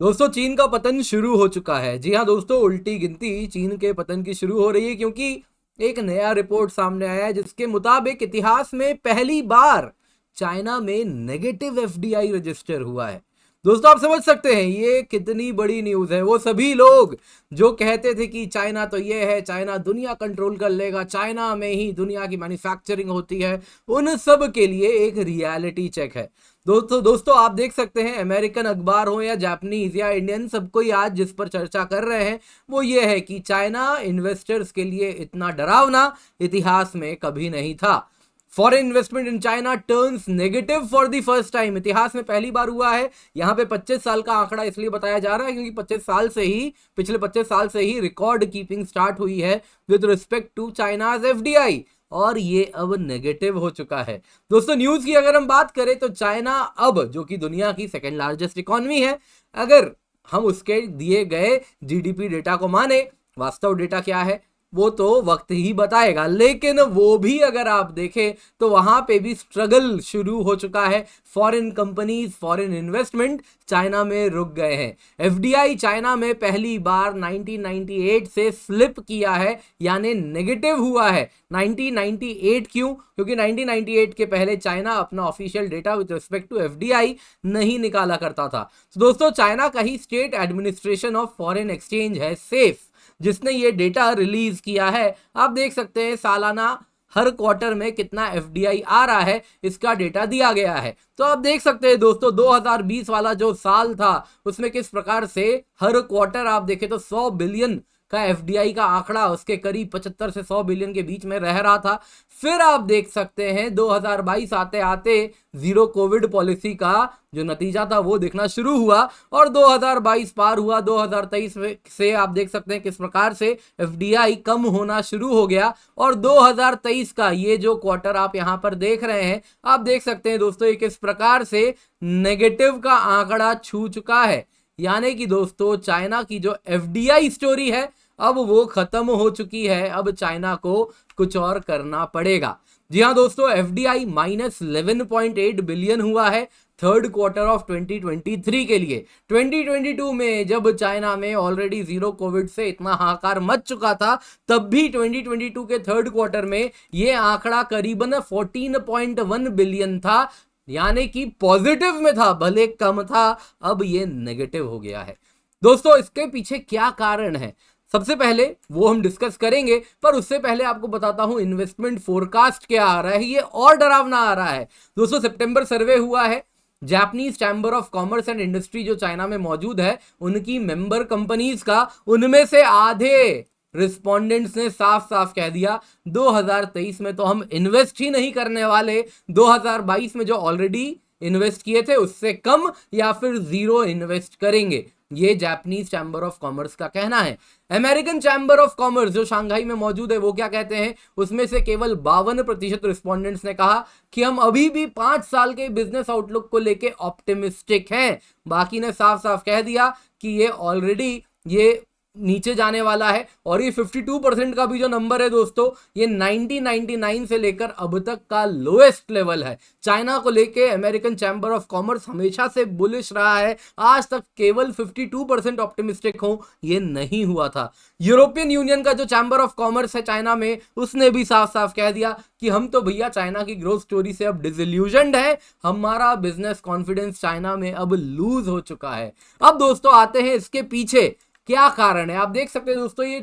दोस्तों चीन का पतन शुरू हो चुका है। जी हाँ दोस्तों, उल्टी गिनती चीन के पतन की शुरू हो रही है क्योंकि एक नया रिपोर्ट सामने आया है जिसके मुताबिक इतिहास में पहली बार चाइना में नेगेटिव एफडीआई रजिस्टर हुआ है। दोस्तों आप समझ सकते हैं ये कितनी बड़ी न्यूज है। वो सभी लोग जो कहते थे कि चाइना तो ये है, चाइना दुनिया कंट्रोल कर लेगा, चाइना में ही दुनिया की मैन्युफैक्चरिंग होती है, उन सब के लिए एक रियलिटी चेक है। दोस्तों आप देख सकते हैं अमेरिकन अखबार हो या जापानीज या इंडियन, सबको ही आज जिस पर चर्चा कर रहे हैं वो ये है कि चाइना इन्वेस्टर्स के लिए इतना डरावना इतिहास में कभी नहीं था। Foreign investment in China turns negative for the first time. इतिहास में पहली बार हुआ है। यहां पे 25 साल का आंकड़ा इसलिए बताया जा रहा है क्योंकि पिछले 25 साल से ही रिकॉर्ड कीपिंग स्टार्ट हुई है with respect to China's FDI, और ये अब नेगेटिव हो चुका है। दोस्तों न्यूज की अगर हम बात करें तो चाइना अब, जो कि दुनिया की सेकेंड लार्जेस्ट इकोनॉमी है, अगर हम उसके दिए गए जीडीपी डेटा को माने, वास्तव डेटा क्या है वो तो वक्त ही बताएगा, लेकिन वो भी अगर आप देखें तो वहां पे भी स्ट्रगल शुरू हो चुका है। Foreign companies, foreign investment China में रुक गए हैं। एफडीआई चाइना में पहली बार 1998 से स्लिप किया है, यानी नेगेटिव हुआ है। 1998 क्यों? क्योंकि 1998 के पहले चाइना अपना official data with respect to FDI नहीं निकाला करता था। तो दोस्तों चाइना का ही state administration of foreign exchange है सेफ, जिसने ये डेटा रिलीज किया है। आप देख सकते हैं सालाना हर क्वार्टर में कितना एफडीआई आ रहा है, इसका डेटा दिया गया है। तो आप देख सकते हैं दोस्तों 2020 वाला जो साल था उसमें किस प्रकार से हर क्वार्टर आप देखें तो 100 बिलियन का एफडीआई का आंकड़ा उसके करीब 75 से 100 बिलियन के बीच में रह रहा था। फिर आप देख सकते हैं 2022 आते आते जीरो कोविड पॉलिसी का जो नतीजा था वो दिखना शुरू हुआ, और 2022 पार हुआ। 2023 से आप देख सकते हैं किस प्रकार से एफडीआई कम होना शुरू हो गया, और 2023 का ये जो क्वार्टर आप यहां पर देख रहे हैं, आप देख सकते हैं दोस्तों ये किस प्रकार से नेगेटिव का आंकड़ा छू चुका है। यानी कि दोस्तों चाइना की जो एफडीआई स्टोरी है अब वो खत्म हो चुकी है। अब चाइना को कुछ और करना पड़ेगा। जी हाँ दोस्तों, एफडीआई -11.8 बिलियन हुआ है थर्ड क्वार्टर ऑफ 2023 के लिए। 2022 में जब चाइना में ऑलरेडी जीरो कोविड से इतना हाहाकार मच चुका था, तब भी 2022 के थर्ड क्वार्टर में ये आंकड़ा करीबन 14.1 बिलियन था, यानी कि पॉजिटिव में था, भले कम था, अब ये नेगेटिव हो गया है। दोस्तों इसके पीछे क्या कारण है सबसे पहले वो हम डिस्कस करेंगे, पर उससे पहले आपको बताता हूं इन्वेस्टमेंट फोरकास्ट क्या आ रहा है। ये और डरावना आ रहा है दोस्तों। सितंबर सर्वे हुआ है Japanese chamber of commerce and industry जो चाइना में मौजूद है, उनकी मेंबर कंपनीज का, उनमें से आधे रिस्पोंडेंट्स ने साफ साफ कह दिया 2023 में तो हम इन्वेस्ट ही नहीं करने वाले। 2022 में जो ऑलरेडी इन्वेस्ट किए थे उससे कम या फिर जीरो इन्वेस्ट करेंगे, ये जापानीज चैम्बर ऑफ कॉमर्स का कहना है। अमेरिकन चैम्बर ऑफ कॉमर्स जो शंघाई में मौजूद है वो क्या कहते हैं, उसमें से केवल 52% रिस्पोंडेंट्स ने कहा कि हम अभी भी 5 साल के बिजनेस आउटलुक को लेके ऑप्टिमिस्टिक हैं। बाकी ने साफ साफ कह दिया कि ये ऑलरेडी ये नीचे जाने वाला है। और ये 52% का भी जो नंबर है दोस्तों, ये 1999 से लेकर अब तक का लोएस्ट लेवल है। चाइना को लेके अमेरिकन चैम्बर ऑफ कॉमर्स हमेशा से बुलिश रहा है, आज तक केवल 52% ऑप्टिमिस्टिक हो ये नहीं हुआ था। यूरोपियन यूनियन का जो चैम्बर ऑफ कॉमर्स है चाइना में, उसने भी साफ साफ कह दिया कि हम तो भैया चाइना की ग्रोथ स्टोरी से अब डिसइल्यूजन्ड है, हमारा बिजनेस कॉन्फिडेंस चाइना में अब लूज हो चुका है। अब दोस्तों आते हैं इसके पीछे क्या कारण है। आप देख सकते हैं दोस्तों ये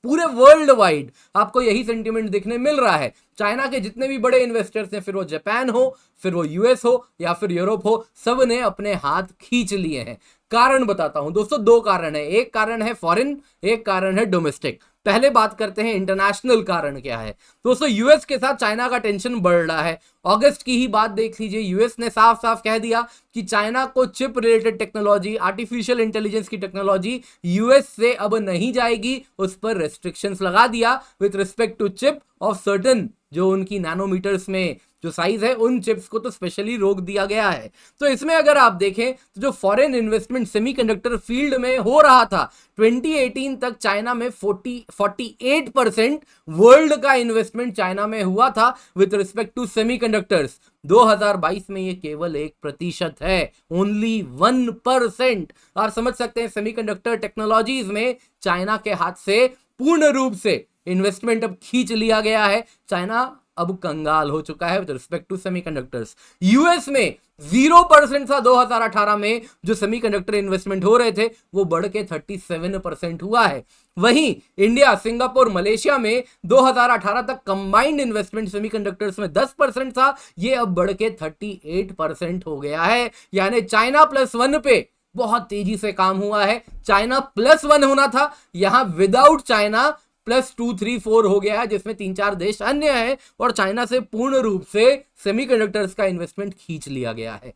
पूरे वर्ल्ड वाइड आपको यही सेंटीमेंट देखने मिल रहा है। चाइना के जितने भी बड़े इन्वेस्टर्स हैं, फिर वो जापान हो, फिर वो यूएस हो या फिर यूरोप हो, सब ने अपने हाथ खींच लिए हैं। कारण बताता हूं दोस्तों, दो कारण है, एक कारण है फॉरेन, एक कारण है डोमेस्टिक। पहले बात करते हैं इंटरनेशनल कारण क्या है। दोस्तों यूएस के साथ चाइना का टेंशन बढ़ रहा है। अगस्त की ही बात देख लीजिए, यूएस ने साफ साफ कह दिया कि चाइना को chip related technology, artificial intelligence की टेक्नोलॉजी यूएस से अब नहीं जाएगी, उस पर रेस्ट्रिक्शंस लगा दिया with respect to chip of certain जो उनकी नैनोमीटर्स में जो साइज है उन चिप्स को तो स्पेशली रोक दिया गया है। तो इसमें अगर आप देखें तो जो फॉरेन इन्वेस्टमेंट सेमीकंडक्टर फील्ड में हो रहा था 2018 तक चाइना में 48% वर्ल्ड का इन्वेस्टमेंट चाइना में हुआ था विद रिस्पेक्ट टू सेमीकंडक्टर्स। 2022 में ये केवल 1% है, ओनली 1%। आप समझ सकते हैं सेमीकंडक्टर टेक्नोलॉजीज में चाइना के हाथ से पूर्ण रूप से इन्वेस्टमेंट अब खींच लिया गया है। चाइना अब कंगाल हो चुका है with respect to semiconductors. US में 0% था 2018 में जो सेमीकंडक्टर इन्वेस्टमेंट हो रहे थे, वो बढ़ के 37% हुआ है। वहीं इंडिया, सिंगापुर, मलेशिया में 2018 तक कंबाइंड इन्वेस्टमेंट सेमीकंडक्टर्स में 10% था, ये अब बढ़ के 38% हो गया है। यानी चाइना +1 पे बहुत तेजी से काम हुआ है। चाइना +1 होना था, यहां विदाउट चाइना +2, 3, 4 हो गया है, जिसमें 3-4 देश अन्य हैं और चाइना से पूर्ण रूप से सेमीकंडक्टर्स का इन्वेस्टमेंट खींच लिया गया है।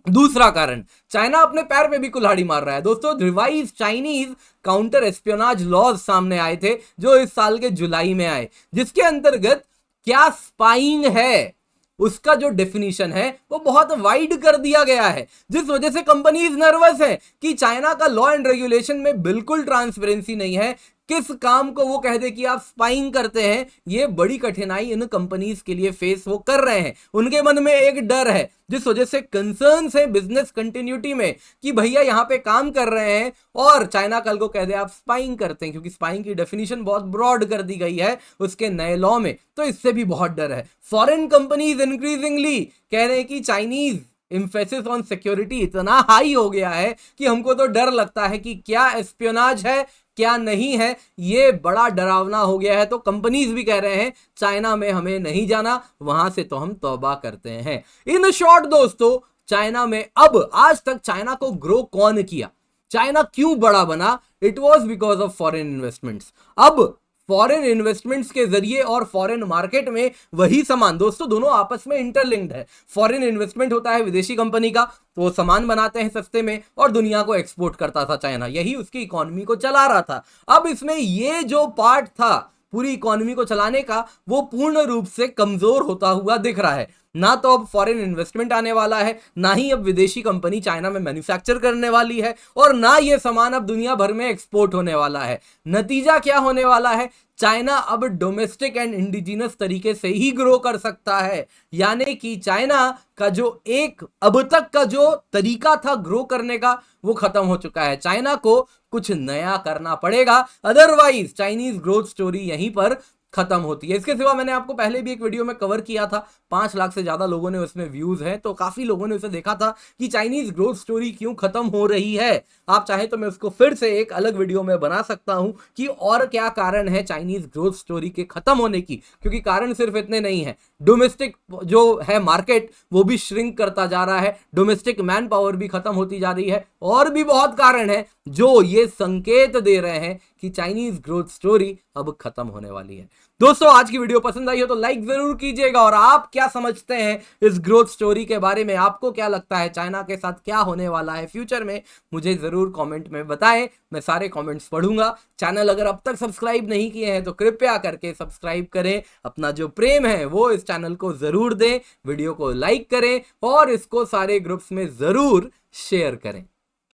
दूसरा कारण, चाइना अपने पैर पे भी कुल्हाड़ी मार रहा है। दोस्तों, revised Chinese counter espionage laws सामने आए थे जो इस साल के जुलाई में आए, जिसके अंतर्गत क्या स्पाइंग है उसका जो डेफिनेशन है वो बहुत वाइड कर दिया गया है, जिस वजह से कंपनीज नर्वस है कि चाइना का लॉ एंड रेगुलेशन में बिल्कुल ट्रांसपेरेंसी नहीं है। किस काम को वो कह दे कि आप स्पाइंग करते हैं, ये बड़ी कठिनाई इन कंपनीज के लिए फेस वो कर रहे हैं। उनके मन में एक डर है, जिस वजह से कंसर्न्स है बिजनेस कंटिन्यूटी में कि भैया यहां पे काम कर रहे हैं और चाइना कल को कह दे आप स्पाइंग करते हैं, क्योंकि स्पाइंग की डेफिनेशन बहुत ब्रॉड कर दी गई है उसके नए लॉ में। तो इससे भी बहुत डर है। फॉरेन कंपनीज इंक्रीजिंगली कह रहे हैं कि चाइनीज एम्फेसिस ऑन सिक्योरिटी इतना हाई हो गया है कि हमको तो डर लगता है कि क्या एस्पियोनाज है क्या नहीं है, ये बड़ा डरावना हो गया है। तो कंपनीज भी कह रहे हैं चाइना में हमें नहीं जाना, वहां से तो हम तौबा करते हैं। इन शॉर्ट दोस्तों, चाइना में अब आज तक चाइना को ग्रो कौन किया, चाइना क्यों बड़ा बना? It was because of foreign investments. अब फॉरेन इन्वेस्टमेंट्स के जरिए और फॉरेन मार्केट में वही सामान, दोस्तों दोनों आपस में इंटरलिंक्ड है। फॉरेन इन्वेस्टमेंट होता है विदेशी कंपनी का, तो वो सामान बनाते हैं सस्ते में और दुनिया को एक्सपोर्ट करता था चाइना, यही उसकी इकोनॉमी को चला रहा था। अब इसमें ये जो पार्ट था पूरी इकोनॉमी को चलाने का, वो पूर्ण रूप से कमजोर होता हुआ दिख रहा है। ना तो अब फॉरेन इन्वेस्टमेंट आने वाला है, ना ही अब विदेशी कंपनी चाइना में मैन्युफैक्चर करने वाली है, और ना ये सामान अब दुनिया भर में एक्सपोर्ट होने वाला है। नतीजा क्या होने वाला है? चाइना अब डोमेस्टिक एंड इंडिजिनस तरीके से ही ग्रो कर सकता है। यानी कि चाइना का जो एक अब तक का जो तरीका था ग्रो करने का, वो खत्म हो चुका है। चाइना को कुछ नया करना पड़ेगा, अदरवाइज चाइनीज ग्रोथ स्टोरी यहीं पर खत्म होती है। इसके सिवा मैंने आपको पहले भी एक वीडियो में कवर किया था, 5 लाख से ज्यादा लोगों ने उसमें व्यूज हैं, तो काफी लोगों ने उसे देखा था कि चाइनीज ग्रोथ स्टोरी क्यों खत्म हो रही है। आप चाहें तो मैं उसको फिर से एक अलग वीडियो में बना सकता हूं कि और क्या कारण है चाइनीज ग्रोथ स्टोरी के खत्म होने की, क्योंकि कारण सिर्फ इतने नहीं है। डोमेस्टिक जो है मार्केट वो भी श्रिंक करता जा रहा है, डोमेस्टिक मैन पावर भी खत्म होती जा रही है, और भी बहुत कारण है जो ये संकेत दे रहे हैं कि चाइनीज ग्रोथ स्टोरी अब खत्म होने वाली है। दोस्तों, आज की वीडियो पसंद आई हो तो लाइक जरूर कीजिएगा, और आप क्या समझते हैं इस ग्रोथ स्टोरी के बारे में? आपको क्या लगता है चाइना के साथ क्या होने वाला है फ्यूचर में? मुझे जरूर कमेंट में बताएं, मैं सारे कमेंट्स पढ़ूंगा। चैनल अगर अब तक सब्सक्राइब नहीं किए हैं तो कृपया करके सब्सक्राइब करें। अपना जो प्रेम है वो इस चैनल को जरूर दें, वीडियो को लाइक करें और इसको सारे ग्रुप्स में जरूर शेयर करें।